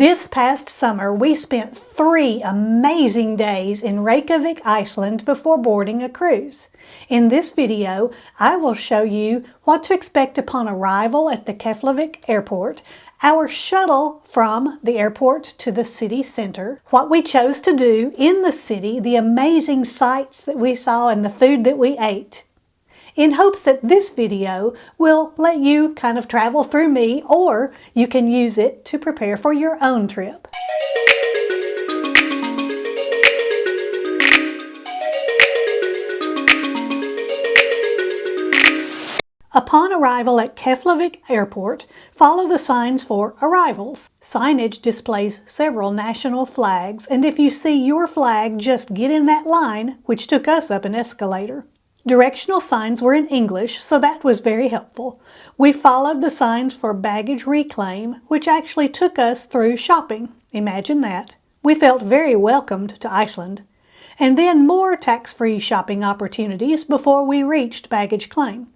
This past summer, we spent 3 amazing days in Reykjavik, Iceland before boarding a cruise. In this video, I will show you what to expect upon arrival at the Keflavik Airport, our shuttle from the airport to the city center, what we chose to do in the city, the amazing sights that we saw and the food that we ate. In hopes that this video will let you kind of travel through me, or you can use it to prepare for your own trip. Upon arrival at Keflavik Airport, follow the signs for arrivals. Signage displays several national flags, and if you see your flag, just get in that line, which took us up an escalator. Directional signs were in English, so that was very helpful. We followed the signs for baggage reclaim, which actually took us through shopping. Imagine that. We felt very welcomed to Iceland. And then more tax-free shopping opportunities before we reached baggage claim.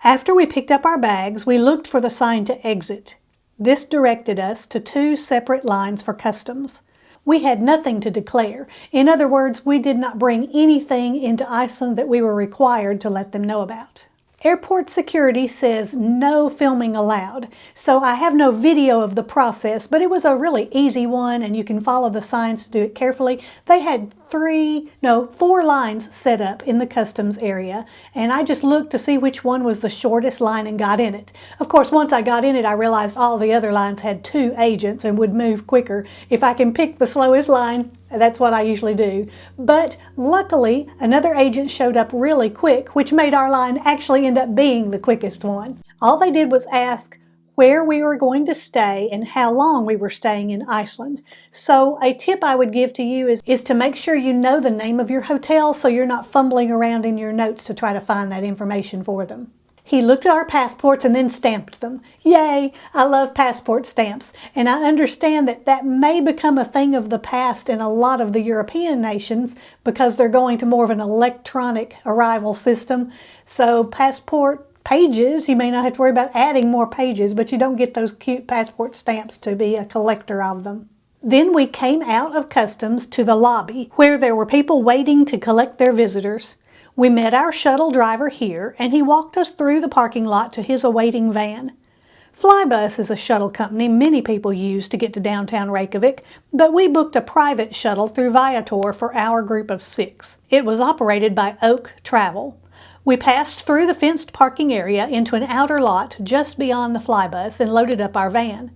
After we picked up our bags, we looked for the sign to exit. This directed us to 2 separate lines for customs. We had nothing to declare. In other words, we did not bring anything into Iceland that we were required to let them know about. Airport security says no filming allowed, so I have no video of the process, but it was a really easy one and you can follow the signs to do it carefully. They had 4 lines set up in the customs area, and I just looked to see which one was the shortest line and got in it. Of course, once I got in it, I realized all the other lines had 2 agents and would move quicker. If I can pick the slowest line, that's what I usually do. But luckily, another agent showed up really quick, which made our line actually end up being the quickest one. All they did was ask where we were going to stay and how long we were staying in Iceland. So a tip I would give to you is to make sure you know the name of your hotel so you're not fumbling around in your notes to try to find that information for them. He looked at our passports and then stamped them. Yay! I love passport stamps, and I understand that that may become a thing of the past in a lot of the European nations because they're going to more of an electronic arrival system. So passport pages, you may not have to worry about adding more pages, but you don't get those cute passport stamps to be a collector of them. Then we came out of customs to the lobby where there were people waiting to collect their visitors. We met our shuttle driver here, and he walked us through the parking lot to his awaiting van. Flybus is a shuttle company many people use to get to downtown Reykjavik, but we booked a private shuttle through Viator for our group of 6. It was operated by Oak Travel. We passed through the fenced parking area into an outer lot just beyond the Flybus and loaded up our van.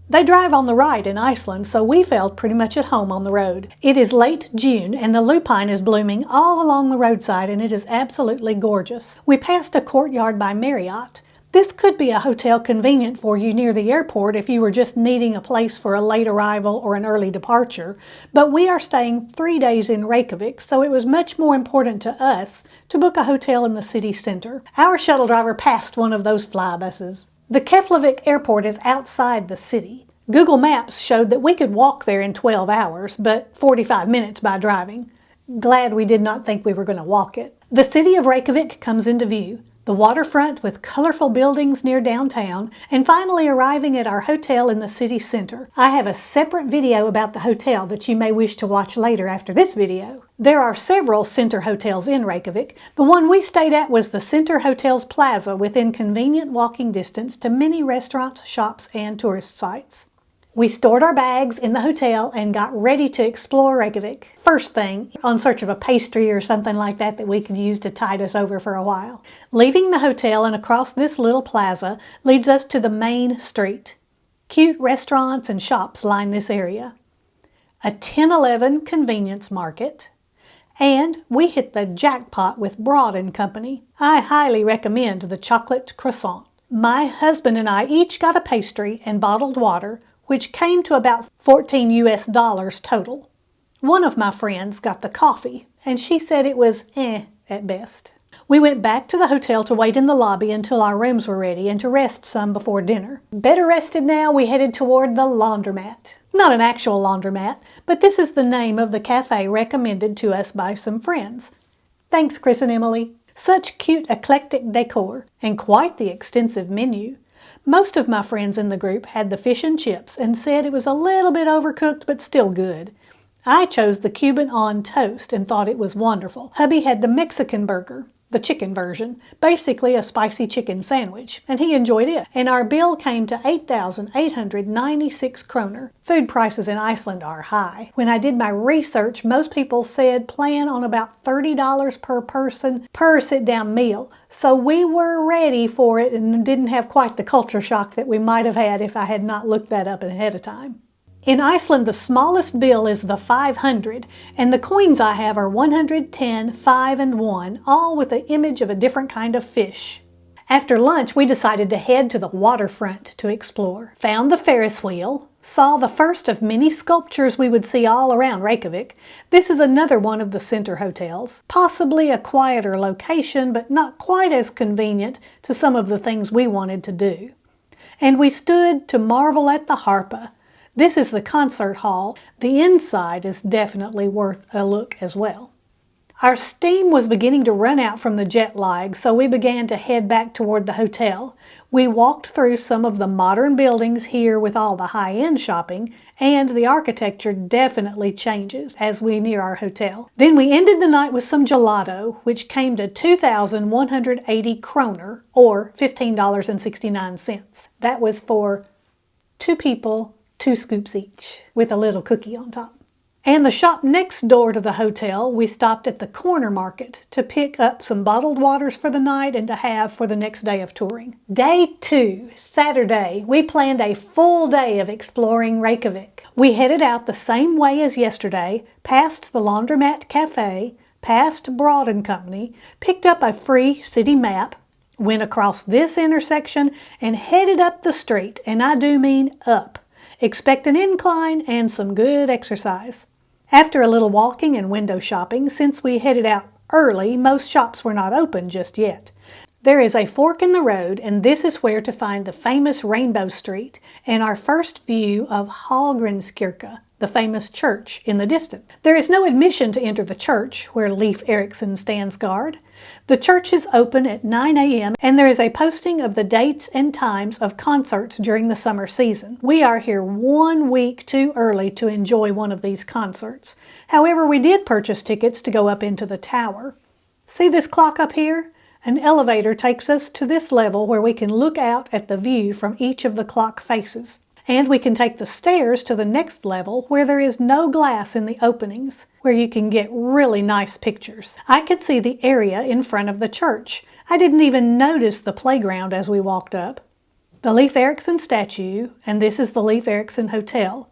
They drive on the right in Iceland, so we felt pretty much at home on the road. It is late June and the lupine is blooming all along the roadside, and it is absolutely gorgeous. We passed a courtyard by Marriott. This could be a hotel convenient for you near the airport if you were just needing a place for a late arrival or an early departure, but we are staying 3 days in Reykjavik, so it was much more important to us to book a hotel in the city center. Our shuttle driver passed one of those flybuses. The Keflavik Airport is outside the city. Google Maps showed that we could walk there in 12 hours, but 45 minutes by driving. Glad we did not think we were going to walk it. The city of Reykjavik comes into view. The waterfront with colorful buildings near downtown, and finally arriving at our hotel in the city center. I have a separate video about the hotel that you may wish to watch later after this video. There are several center hotels in Reykjavik. The one we stayed at was the Center Hotels Plaza within convenient walking distance to many restaurants, shops, and tourist sites. We stored our bags in the hotel and got ready to explore Reykjavik. First thing, on search of a pastry or something like that that we could use to tide us over for a while. Leaving the hotel and across this little plaza leads us to the main street. Cute restaurants and shops line this area. A 10-11 convenience market. And we hit the jackpot with Braud and Company. I highly recommend the chocolate croissant. My husband and I each got a pastry and bottled water, which came to about $14 US total. One of my friends got the coffee, and she said it was at best. We went back to the hotel to wait in the lobby until our rooms were ready and to rest some before dinner. Better rested now, we headed toward the laundromat. Not an actual laundromat, but this is the name of the cafe recommended to us by some friends. Thanks, Chris and Emily. Such cute eclectic decor and quite the extensive menu. Most of my friends in the group had the fish and chips and said it was a little bit overcooked but still good. I chose the Cuban on toast and thought it was wonderful. Hubby had the Mexican burger, the chicken version, basically a spicy chicken sandwich, and he enjoyed it. And our bill came to 8,896 kroner. Food prices in Iceland are high. When I did my research, most people said plan on about $30 per person per sit-down meal. So we were ready for it and didn't have quite the culture shock that we might have had if I had not looked that up ahead of time. In Iceland, the smallest bill is the 500, and the coins I have are 110, 5, and 1, all with the image of a different kind of fish. After lunch, we decided to head to the waterfront to explore. Found the Ferris wheel, saw the first of many sculptures we would see all around Reykjavik. This is another one of the center hotels. Possibly a quieter location, but not quite as convenient to some of the things we wanted to do. And we stood to marvel at the Harpa. This is the concert hall. The inside is definitely worth a look as well. Our steam was beginning to run out from the jet lag, so we began to head back toward the hotel. We walked through some of the modern buildings here with all the high-end shopping, and the architecture definitely changes as we near our hotel. Then we ended the night with some gelato, which came to 2,180 kroner, or $15.69. That was for 2 people, 2 scoops each, with a little cookie on top. And the shop next door to the hotel, we stopped at the corner market to pick up some bottled waters for the night and to have for the next day of touring. Day 2, Saturday, we planned a full day of exploring Reykjavik. We headed out the same way as yesterday, past the Laundromat Cafe, past Braud and Company, picked up a free city map, went across this intersection, and headed up the street, and I do mean up. Expect an incline and some good exercise. After a little walking and window shopping, since we headed out early, most shops were not open just yet. There is a fork in the road, and this is where to find the famous Rainbow Street and our first view of Hallgrimskirkja, the famous church in the distance. There is no admission to enter the church, where Leif Erikson stands guard. The church is open at 9 a.m. and there is a posting of the dates and times of concerts during the summer season. We are here 1 week too early to enjoy one of these concerts. However, we did purchase tickets to go up into the tower. See this clock up here? An elevator takes us to this level where we can look out at the view from each of the clock faces. And we can take the stairs to the next level where there is no glass in the openings, where you can get really nice pictures. I could see the area in front of the church. I didn't even notice the playground as we walked up. The Leif Erikson statue, and this is the Leif Erikson Hotel.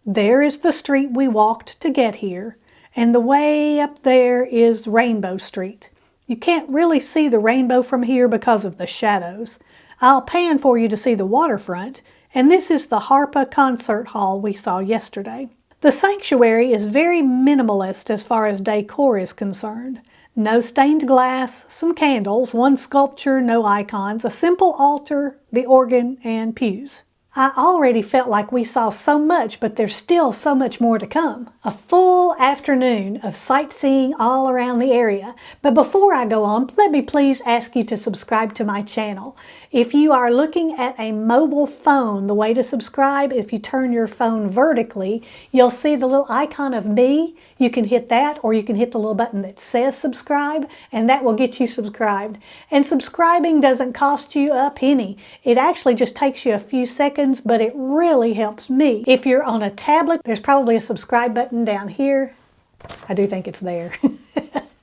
There is the street we walked to get here, and the way up there is Rainbow Street. You can't really see the rainbow from here because of the shadows. I'll pan for you to see the waterfront, and this is the Harpa concert hall we saw yesterday. The sanctuary is very minimalist as far as decor is concerned. No stained glass, some candles, 1 sculpture, no icons, a simple altar, the organ, and pews. I already felt like we saw so much, but there's still so much more to come. A full afternoon of sightseeing all around the area. But before I go on, let me please ask you to subscribe to my channel. If you are looking at a mobile phone, the way to subscribe, if you turn your phone vertically, you'll see the little icon of me. You can hit that, or you can hit the little button that says subscribe, and that will get you subscribed. And subscribing doesn't cost you a penny. It actually just takes you a few seconds, but it really helps me. If you're on a tablet, there's probably a subscribe button down here. I do think it's there.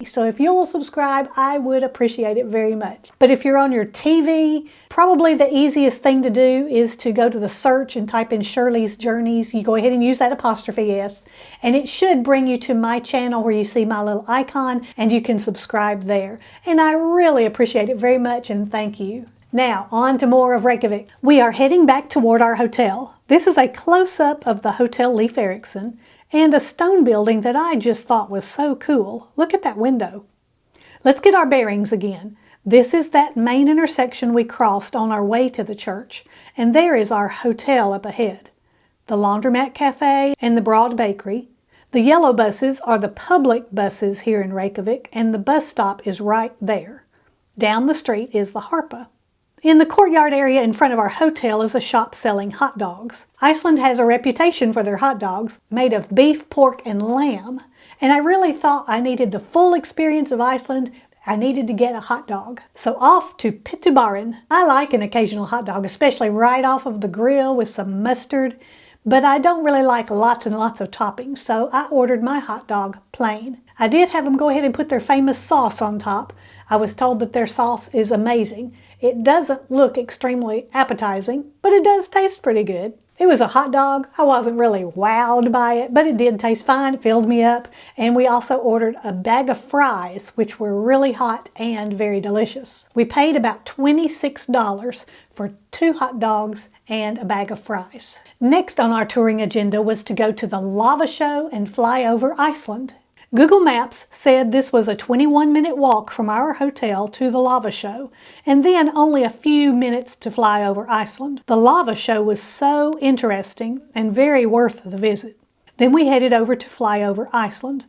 So if you'll subscribe, I would appreciate it very much. But if you're on your TV, probably the easiest thing to do is to go to the search and type in Shirley's Journeys. You go ahead and use that apostrophe S, and it should bring you to my channel where you see my little icon, and you can subscribe there. And I really appreciate it very much, and thank you. Now, on to more of Reykjavik. We are heading back toward our hotel. This is a close-up of the Hotel Leif Erikson, and a stone building that I just thought was so cool. Look at that window. Let's get our bearings again. This is that main intersection we crossed on our way to the church, and there is our hotel up ahead. The Laundromat Cafe and the Braud Bakery. The yellow buses are the public buses here in Reykjavik, and the bus stop is right there. Down the street is the Harpa. In the courtyard area in front of our hotel is a shop selling hot dogs. Iceland has a reputation for their hot dogs made of beef, pork, and lamb. And I really thought I needed the full experience of Iceland. I needed to get a hot dog. So off to Pittubarinn. I like an occasional hot dog, especially right off of the grill with some mustard. But I don't really like lots and lots of toppings, so I ordered my hot dog plain. I did have them go ahead and put their famous sauce on top. I was told that their sauce is amazing. It doesn't look extremely appetizing, but it does taste pretty good. It was a hot dog. I wasn't really wowed by it, but it did taste fine. It filled me up. And we also ordered a bag of fries, which were really hot and very delicious. We paid about $26 for 2 hot dogs and a bag of fries. Next on our touring agenda was to go to the lava show and fly over Iceland. Google Maps said this was a 21-minute walk from our hotel to the lava show, and then only a few minutes to fly over Iceland. The lava show was so interesting and very worth the visit. Then we headed over to fly over Iceland.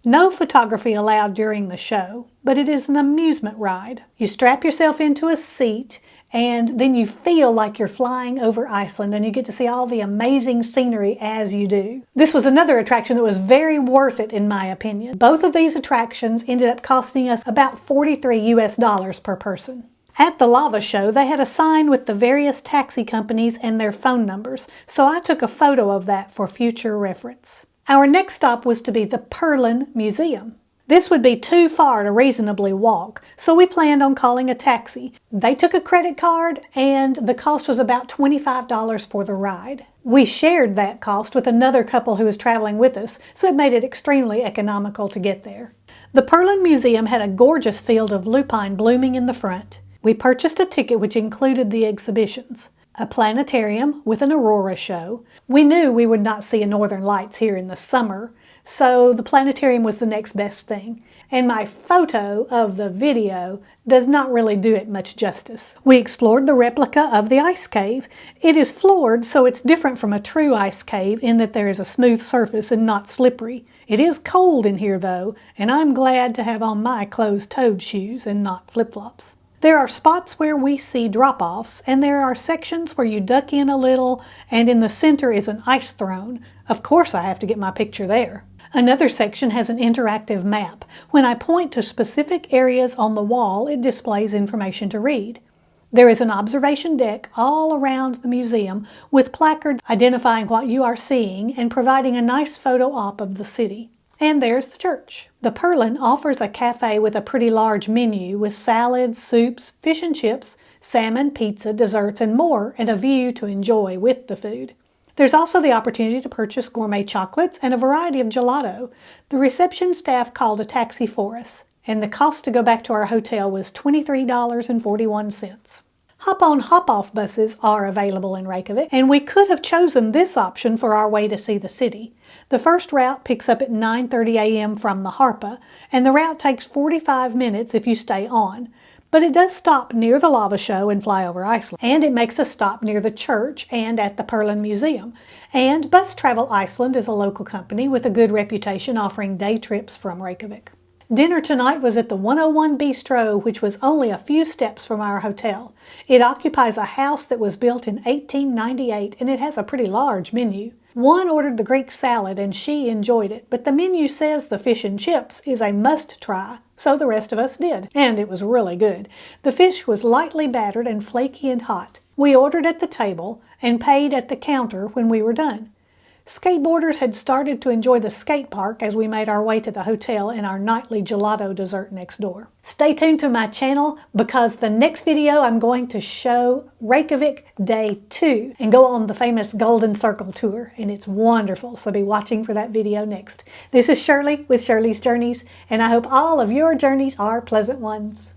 No photography allowed during the show, but it is an amusement ride. You strap yourself into a seat and then you feel like you're flying over Iceland and you get to see all the amazing scenery as you do. This was another attraction that was very worth it in my opinion. Both of these attractions ended up costing us about $43 per person. At the lava show, they had a sign with the various taxi companies and their phone numbers, so I took a photo of that for future reference. Our next stop was to be the Perlin Museum. This would be too far to reasonably walk, so we planned on calling a taxi. They took a credit card and the cost was about $25 for the ride. We shared that cost with another couple who was traveling with us, so it made it extremely economical to get there. The Perlin Museum had a gorgeous field of lupine blooming in the front. We purchased a ticket which included the exhibitions. A planetarium with an aurora show. We knew we would not see a northern lights here in the summer, so the planetarium was the next best thing. And my photo of the video does not really do it much justice. We explored the replica of the ice cave. It is floored, so it's different from a true ice cave in that there is a smooth surface and not slippery. It is cold in here though, and I'm glad to have on my closed-toed shoes and not flip-flops. There are spots where we see drop-offs, and there are sections where you duck in a little, and in the center is an ice throne. Of course I have to get my picture there. Another section has an interactive map. When I point to specific areas on the wall, it displays information to read. There is an observation deck all around the museum with placards identifying what you are seeing and providing a nice photo op of the city. And there's the church. The Perlin offers a cafe with a pretty large menu with salads, soups, fish and chips, salmon, pizza, desserts, and more, and a view to enjoy with the food. There's also the opportunity to purchase gourmet chocolates and a variety of gelato. The reception staff called a taxi for us, and the cost to go back to our hotel was $23.41. Hop-on, hop-off buses are available in Reykjavik, and we could have chosen this option for our way to see the city. The first route picks up at 9:30 a.m. from the Harpa, and the route takes 45 minutes if you stay on. But it does stop near the lava show and fly over Iceland, and it makes a stop near the church and at the Perlin Museum. And Bus Travel Iceland is a local company with a good reputation offering day trips from Reykjavik. Dinner tonight was at the 101 Bistro, which was only a few steps from our hotel. It occupies a house that was built in 1898, and it has a pretty large menu. One ordered the Greek salad and she enjoyed it, but the menu says the fish and chips is a must-try, so the rest of us did, and it was really good. The fish was lightly battered and flaky and hot. We ordered at the table and paid at the counter when we were done. Skateboarders had started to enjoy the skate park as we made our way to the hotel and our nightly gelato dessert next door. Stay tuned to my channel because the next video I'm going to show Reykjavik Day 2 and go on the famous Golden Circle tour, and it's wonderful, so be watching for that video next. This is Shirley with Shirley's Journeys, and I hope all of your journeys are pleasant ones.